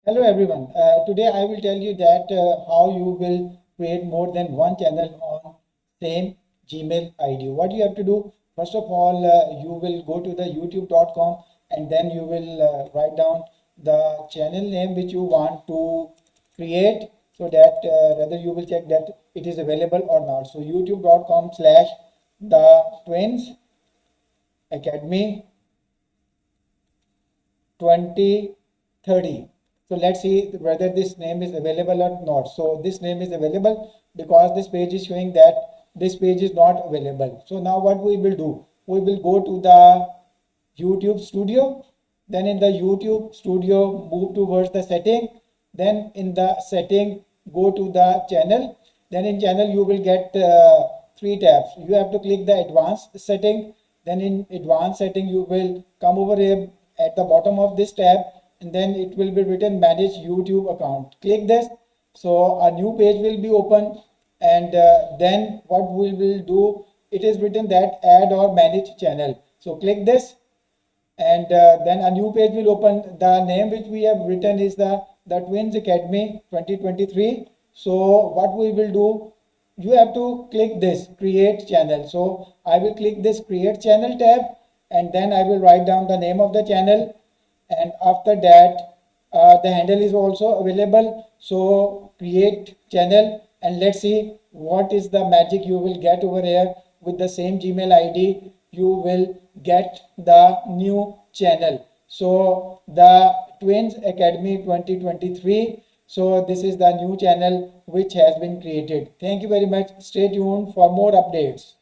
Hello everyone. Today I will tell you that how you will create more than one channel on same Gmail ID. What you have to do, first of all, you will go to the youtube.com and then you will write down the channel name which you want to create so that whether you will check that it is available or not. So youtube.com/the twins academy 2030. So let's see whether this name is available or not. So this name is available because this page is showing that this page is not available. So now what we will do, we will go to the YouTube studio. Then in the YouTube studio, move towards the setting. Then in the setting, go to the channel. Then in channel, you will get three tabs. You have to click the advanced setting. Then in advanced setting, you will come over here at the bottom of this tab, and then it will be written manage YouTube account. Click this. So a new page will be open, and then what we will do, it is written that add or manage channel. So click this, and then a new page will open. The name which we have written is the Twins Academy 2023. So what we will do, you have to click this create channel. So I will click this create channel tab, and then I will write down the name of the channel, and after that the handle is also available. So create channel, and let's see what is the magic you will get over here. With the same Gmail ID you will get the new channel. So the Twins Academy 2023. So this is the new channel which has been created. Thank you very much. Stay tuned for more updates.